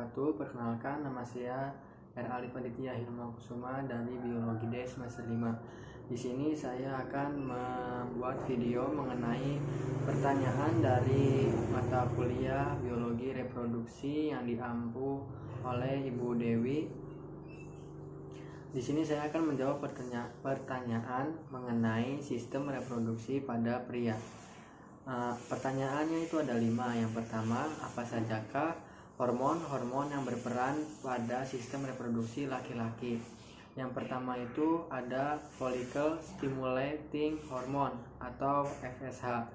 wabarakatuh. Perkenalkan, nama saya R. Alif Aditya Hilmakusuma dari Biologi D semester 5. Di sini saya akan membuat video mengenai pertanyaan dari mata kuliah Biologi Reproduksi yang diampu oleh Ibu Dewi. Di sini saya akan menjawab pertanyaan mengenai sistem reproduksi pada pria. Pertanyaannya itu ada 5. Yang pertama, apa sajakah hormon-hormon yang berperan pada sistem reproduksi laki-laki? Yang pertama itu ada follicle stimulating hormone atau FSH.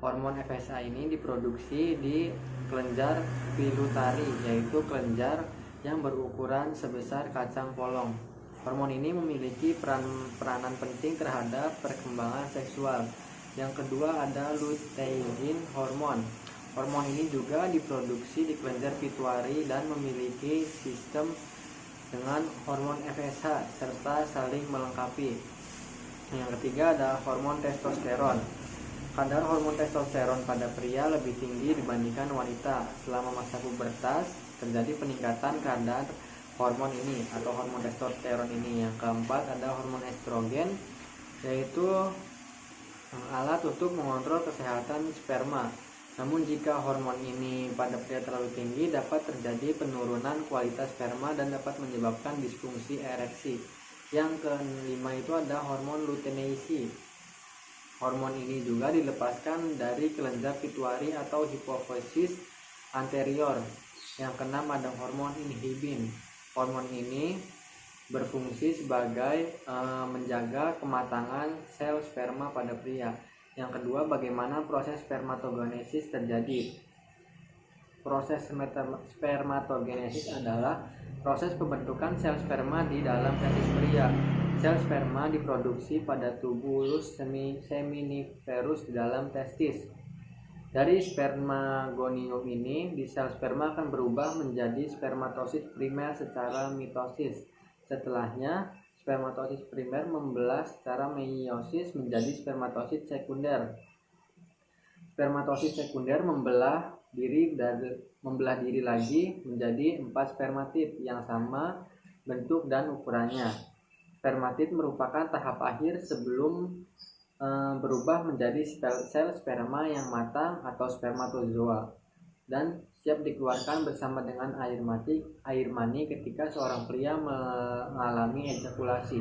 Hormon FSH ini diproduksi di kelenjar pituitari, yaitu kelenjar yang berukuran sebesar kacang polong. Hormon ini memiliki peranan penting terhadap perkembangan seksual. Yang kedua ada luteinizing hormon. Hormon ini juga diproduksi di kelenjar pituitari dan memiliki sistem dengan hormon FSH serta saling melengkapi. Yang ketiga ada hormon testosteron. Kadar hormon testosteron pada pria lebih tinggi dibandingkan wanita. Selama masa pubertas terjadi peningkatan kadar hormon ini atau hormon testosteron ini. Yang keempat ada hormon estrogen, yaitu alat untuk mengontrol kesehatan sperma. Namun jika hormon ini pada pria terlalu tinggi dapat terjadi penurunan kualitas sperma dan dapat menyebabkan disfungsi ereksi. Yang kelima itu ada hormon luteinasi. Hormon ini juga dilepaskan dari kelenjar pituitari atau hipofisis anterior. Yang keenam ada hormon inhibin. Hormon ini berfungsi sebagai menjaga kematangan sel sperma pada pria. Yang kedua, bagaimana proses spermatogenesis terjadi? Proses spermatogenesis adalah proses pembentukan sel sperma di dalam testis pria. Sel sperma diproduksi pada tubulus seminiferus di dalam testis. Dari spermagonium ini, di sel sperma akan berubah menjadi spermatosit primer secara mitosis. Setelahnya, spermatosit primer membelah secara meiosis menjadi spermatosit sekunder. Spermatosit sekunder membelah diri lagi menjadi 4 spermatid yang sama bentuk dan ukurannya. Spermatid merupakan tahap akhir sebelum berubah menjadi sel sperma yang matang atau spermatozoa dan siap dikeluarkan bersama dengan air mani ketika seorang pria mengalami ejakulasi.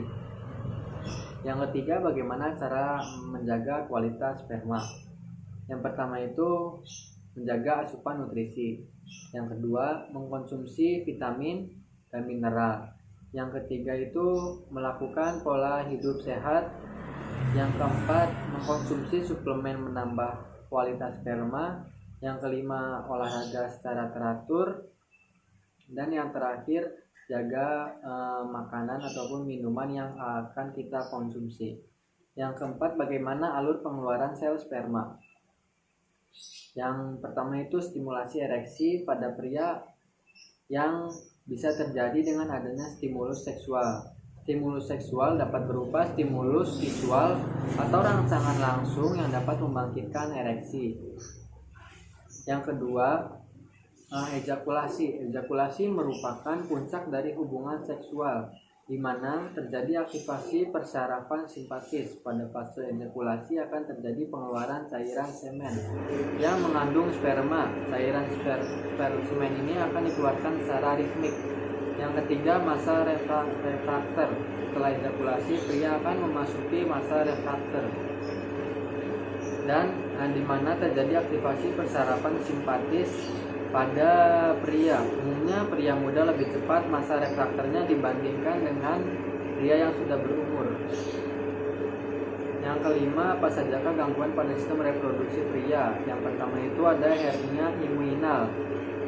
Yang ketiga, bagaimana cara menjaga kualitas sperma? Yang pertama itu menjaga asupan nutrisi. Yang kedua, mengkonsumsi vitamin dan mineral. Yang ketiga itu melakukan pola hidup sehat. Yang keempat, mengkonsumsi suplemen menambah kualitas sperma. Yang kelima, olahraga secara teratur. Dan yang terakhir, jaga makanan ataupun minuman yang akan kita konsumsi. Yang keempat, bagaimana alur pengeluaran sel sperma? Yang pertama itu stimulasi ereksi pada pria yang bisa terjadi dengan adanya stimulus seksual. Stimulus seksual dapat berupa stimulus visual atau rangsangan langsung yang dapat membangkitkan ereksi. Yang kedua, ejakulasi. Ejakulasi merupakan puncak dari hubungan seksual, di mana terjadi aktivasi persarapan simpatis. Pada fase ejakulasi akan terjadi pengeluaran cairan semen yang mengandung sperma. Cairan semen ini akan dikeluarkan secara ritmik. Yang ketiga, masa refraktor. Setelah ejakulasi, pria akan memasuki masa refraktor dan di mana terjadi aktivasi persarapan simpatis pada pria. Umumnya pria muda lebih cepat masa refraktornya dibandingkan dengan pria yang sudah berumur. Yang kelima, apa sajakah gangguan pada sistem reproduksi pria? Yang pertama itu ada hernia inguinal.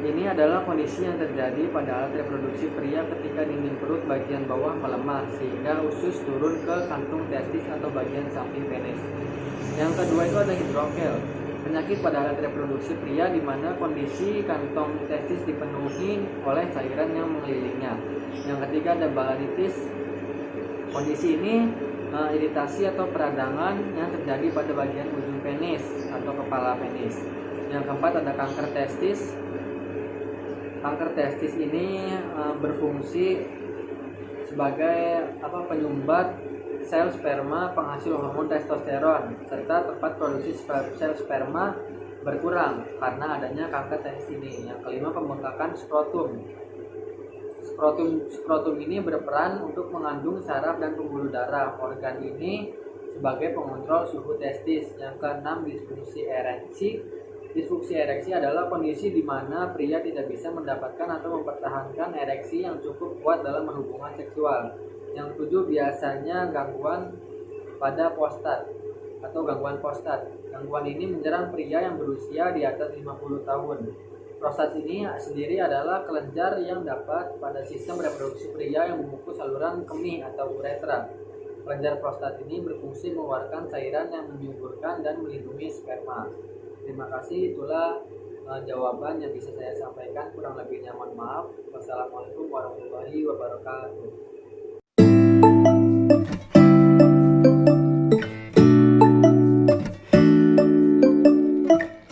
Ini adalah kondisi yang terjadi pada alat reproduksi pria ketika dinding perut bagian bawah melemah sehingga usus turun ke kantung testis atau bagian samping penis. Yang kedua itu ada hidrokel. Penyakit pada alat reproduksi pria di mana kondisi kantong testis dipenuhi oleh cairan yang mengelilingnya. Yang ketiga ada balanitis. Kondisi ini iritasi atau peradangan yang terjadi pada bagian ujung penis atau kepala penis. Yang keempat ada kanker testis. Kanker testis ini berfungsi sebagai penyumbat sel sperma penghasil hormon testosteron, serta tempat produksi sel sperma berkurang karena adanya kanker testis ini. Yang kelima, pembengkakan skrotum. Skrotum ini berperan untuk mengandung saraf dan pembuluh darah. Organ ini sebagai pengontrol suhu testis. Yang keenam, disfungsi ereksi. Disfungsi ereksi adalah kondisi di mana pria tidak bisa mendapatkan atau mempertahankan ereksi yang cukup kuat dalam berhubungan seksual. Yang ketujuh, biasanya gangguan pada prostat atau gangguan prostat. Gangguan ini menyerang pria yang berusia di atas 50 tahun. Prostat ini sendiri adalah kelenjar yang dapat pada sistem reproduksi pria yang memupuk saluran kemih atau uretra. Kelenjar prostat ini berfungsi mengeluarkan cairan yang menyuburkan dan melindungi sperma. Terima kasih, itulah jawaban yang bisa saya sampaikan. Kurang lebihnya mohon maaf. Wassalamualaikum warahmatullahi wabarakatuh.